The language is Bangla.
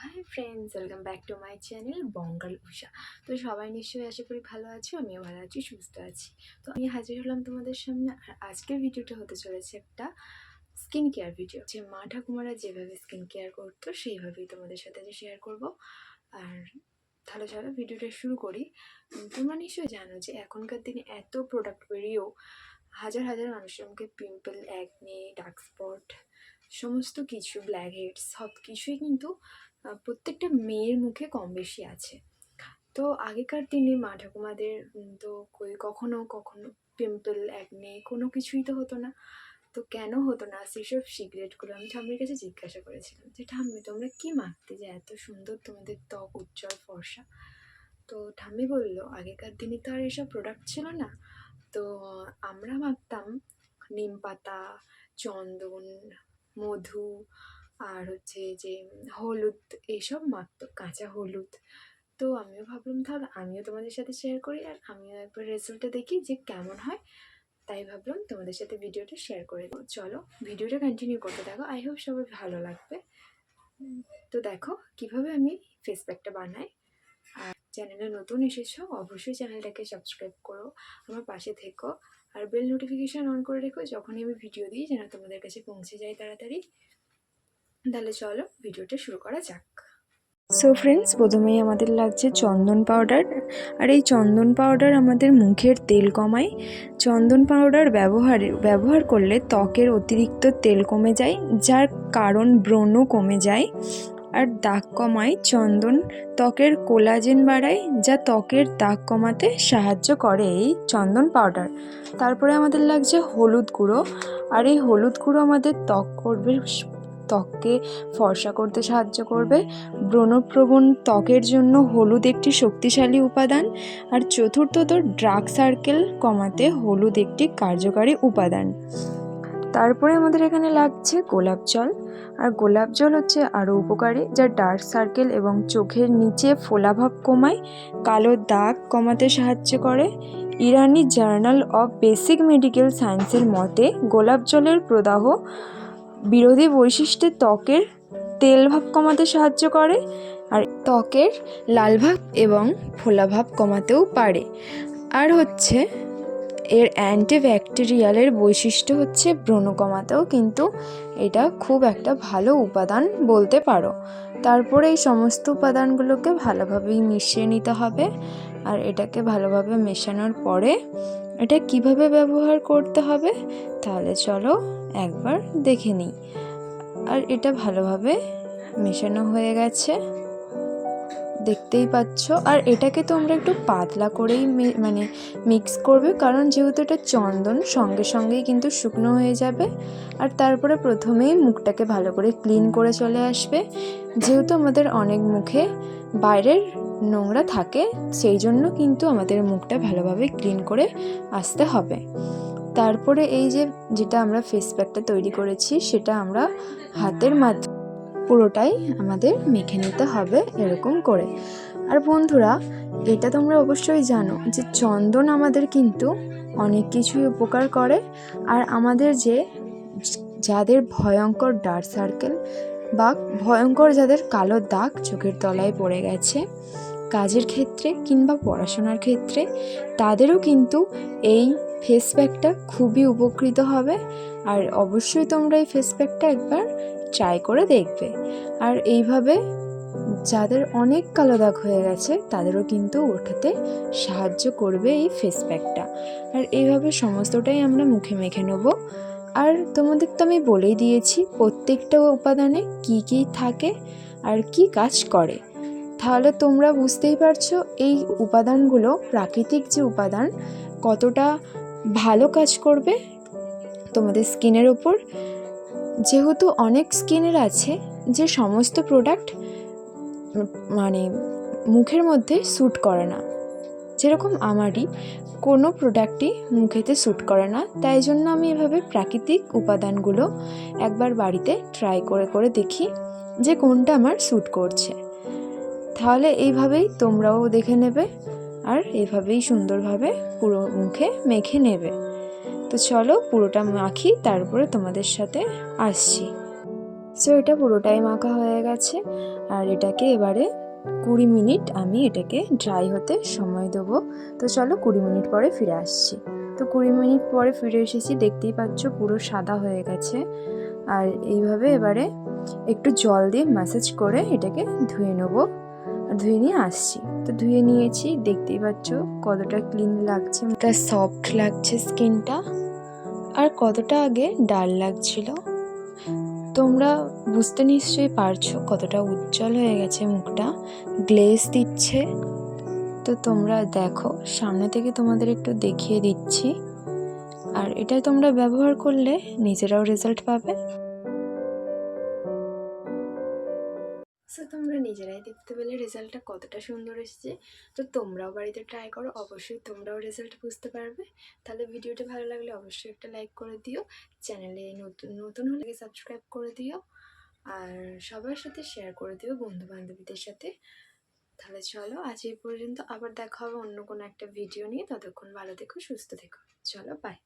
High friends, welcome back to my channel Bangal Usha. তো সবাই নিশ্চয়ই আশা করি ভালো আছো, আমিও ভালো আছি, সুস্থ আছি। তো আমি হাজির হলাম তোমাদের সামনে। আর আজকের ভিডিওটা হতে চলেছে একটা স্কিন কেয়ার ভিডিও, যে মা ঠাকুমারা যেভাবে স্কিন কেয়ার করতো সেইভাবেই তোমাদের সাথে যে শেয়ার করব। আর তাহলে চলো ভিডিওটা শুরু করি। তোমরা নিশ্চয়ই জানো যে এখনকার দিনে এত প্রোডাক্ট বেরিয়েও হাজার হাজার মানুষের মুখে পিম্পল, অ্যাকনে, ডার্ক স্পট, সমস্ত কিছু, ব্ল্যাক হেডস, সব কিছুই কিন্তু প্রত্যেকটা মেয়ের মুখে কম বেশি আছে। তো আগেকার দিনে মা ঠাকুমাদের তো কখনো কখনো পিম্পল, অ্যাকনে কোনো কিছুই তো হতো না। তো কেন হতো না সেসব সিক্রেটগুলো আমি ঠাম্মির কাছে জিজ্ঞাসা করেছিলাম, যে ঠাম্মি তোমরা কি মাখতে যে এত সুন্দর তোমাদের ত্বক উজ্জ্বল ফর্সা? তো ঠাম্মি বললো আগেকার দিনে তো আর এসব প্রোডাক্ট ছিল না। তো আমরা মাখতাম নিম পাতা, চন্দন, মধু, আর হচ্ছে যে হলুদ, এইসব মাখতো, কাঁচা হলুদ। তো আমিও ভাবলাম তাহলে আমিও তোমাদের সাথে শেয়ার করি, আর আমিও একবার রেজাল্টটা দেখি যে কেমন হয়। তাই ভাবলাম তোমাদের সাথে ভিডিওটা শেয়ার করে দেবো। চলো ভিডিওটা কন্টিনিউ করতে থাকো, আই হোপ সবার ভালো লাগবে। তো দেখো কিভাবে আমি ফেস প্যাকটা বানাই। আর চ্যানেলে নতুন এসেছো অবশ্যই চ্যানেলটাকে সাবস্ক্রাইব করো, আমার পাশে থেকো, আর বেল নোটিফিকেশান অন করে রেখো, যখনই আমি ভিডিও দিই যেন তোমাদের কাছে পৌঁছে যায় তাড়াতাড়ি। তাহলে চলো ভিডিওটা শুরু করা যাক। সো ফ্রেন্ডস, প্রথমেই আমাদের লাগছে চন্দন পাউডার। আর এই চন্দন পাউডার আমাদের মুখের তেল কমায়। চন্দন পাউডার ব্যবহার করলে ত্বকের অতিরিক্ত তেল কমে যায়, যার কারণ ব্রণ কমে যায়। আর দাগ কমায়। চন্দন ত্বকের কোলাজেন বাড়ায়, যা ত্বকের দাগ কমাতে সাহায্য করে এই চন্দন পাউডার। তারপরে আমাদের লাগছে হলুদ গুঁড়ো। আর এই হলুদ গুঁড়ো আমাদের ত্বককে ফর্সা করতে সাহায্য করবে। ব্রণপ্রবণ ত্বকের জন্য হলুদ একটি শক্তিশালী উপাদান। আর চতুর্থত, ডার্ক সার্কেল কমাতে হলুদ একটি কার্যকারী উপাদান। তারপরে আমাদের এখানে লাগছে গোলাপ জল। আর গোলাপ জল হচ্ছে আরও উপকারী, যা ডার্ক সার্কেল এবং চোখের নিচে ফোলাভাব কমায়, কালো দাগ কমাতে সাহায্য করে। ইরানি জার্নাল অফ বেসিক মেডিকেল সায়েন্সের মতে গোলাপ জলের প্রদাহ বিরোধী বৈশিষ্ট্যে ত্বকের তেলভাব কমাতে সাহায্য করে, আর ত্বকের লালভাব এবং ফোলাভাব কমাতেও পারে। আর হচ্ছে এর অ্যান্টিব্যাকটেরিয়ালের বৈশিষ্ট্য হচ্ছে ব্রণ কমাতেও কিন্তু এটা খুব একটা ভালো উপাদান বলতে পারো। তারপরে এই সমস্ত উপাদানগুলোকে ভালোভাবেই মিশিয়ে নিতে হবে। আর এটাকে ভালোভাবে মেশানোর পরে এটা কিভাবে ব্যবহার করতে হবে তাহলে চলো একবার দেখে নিই। আর এটা ভালোভাবে মেশানো হয়ে গেছে, দেখতেই পাচ্ছ। আর এটাকে তোমরা একটু পাতলা করেই মিক্স করবে, কারণ যেহেতু এটা চন্দন সঙ্গে সঙ্গেই কিন্তু শুকনো হয়ে যাবে। আর তারপরে প্রথমেই মুখটাকে ভালো করে ক্লিন করে চলে আসবে, যেহেতু আমাদের অনেক মুখে বাইরের নোংরা থাকে, সেই জন্য কিন্তু আমাদের মুখটা ভালোভাবে ক্লিন করে আসতে হবে। তারপরে এই যেটা আমরা ফেস প্যাকটা তৈরি করেছি সেটা আমরা হাতের মাধ্যমে পুরোটাই আমাদের মেখে নিতে হবে এরকম করে। আর বন্ধুরা, এটা তোমরা অবশ্যই জানো যে চন্দন আমাদের কিন্তু অনেক কিছুই উপকার করে। আর আমাদের যাদের ভয়ঙ্কর ডার্ক সার্কেল বা ভয়ঙ্কর যাদের কালো দাগ চোখের তলায় পড়ে গেছে কাজের ক্ষেত্রে কিংবা পড়াশোনার ক্ষেত্রে, তাদেরও কিন্তু এই ফেস প্যাকটা খুবই উপকৃত হবে। আর অবশ্যই তোমরা এই ফেস প্যাকটা একবার ট্রাই করে দেখবে। আর এইভাবে যাদের অনেক কালো দাগ হয়ে গেছে তাদেরও কিন্তু ওঠাতে সাহায্য করবে এই ফেস প্যাকটা। আর এইভাবে সমস্তটাই আমরা মুখে মেখে নেব। আর তোমাদের তো আমি বলেই দিয়েছি প্রত্যেকটা উপাদানে কি কি থাকে আর কি কাজ করে। তাহলে তোমরা বুঝতেই পারছো এই উপাদানগুলো, প্রাকৃতিক যে উপাদান, কতটা ভালো কাজ করবে তোমাদের স্কিনের ওপর। যেহেতু অনেক স্কিনের আছে যে সমস্ত প্রোডাক্ট মুখের মধ্যে স্যুট করে না, যেরকম আমারই কোনো প্রোডাক্টই মুখেতে স্যুট করে না। তাই জন্য আমি এভাবে প্রাকৃতিক উপাদানগুলো একবার বাড়িতে ট্রাই করে করে দেখি যে কোনটা আমার স্যুট করছে। তাহলে এইভাবেই তোমরাও দেখে নেবে আর এইভাবেই সুন্দরভাবে পুরো মুখে মেখে নেবে। তো চলো পুরোটা মাখি, তারপরে তোমাদের সাথে আসছি। সো এটা পুরোটাই মাখা হয়ে গেছে। আর এটাকে এবারে 20 মিনিট আমি এটাকে ড্রাই হতে সময় দেবো। তো চলো 20 মিনিট পরে ফিরে আসছি। তো 20 মিনিট পরে ফিরে এসেছি, দেখতেই পাচ্ছ পুরো সাদা হয়ে গেছে। আর এইভাবে এবারে একটু জল দিয়ে ম্যাসাজ করে এটাকে ধুয়ে নেবো। ধুয়ে নিয়ে আসছি। তো ধুয়ে নিয়েছি, দেখতেই পাচ্ছ কতটা ক্লিন লাগছে, কতটা সফট লাগছে স্কিনটা, আর কতটা আগে ডাল লাগছিল। তোমরা বুঝতে নিশ্চয়ই পারছো কতটা উজ্জ্বল হয়ে গেছে, মুখটা গ্লেজ দিচ্ছে। তো তোমরা দেখো, সামনে থেকে তোমাদের একটু দেখিয়ে দিচ্ছি। আর এটা তোমরা ব্যবহার করলে নিজেরাও রেজাল্ট পাবে। সো তোমরা নিজেরাই দেখতে পেলে রেজাল্টটা কতটা সুন্দর এসেছে। তো তোমরাও বাড়িতে ট্রাই করো, অবশ্যই তোমরাও রেজাল্ট বুঝতে পারবে। তাহলে ভিডিওটা ভালো লাগলে অবশ্যই একটা লাইক করে দিও, চ্যানেলে নতুন হলে সাবস্ক্রাইব করে দিও, আর সবার সাথে শেয়ার করে দিও, বন্ধু বান্ধবীদের সাথে। তাহলে চলো আজ এই পর্যন্ত, আবার দেখা হবে অন্য কোনো একটা ভিডিও নিয়ে। ততক্ষণ ভালো থেকো, সুস্থ থেকো। চলো বাই।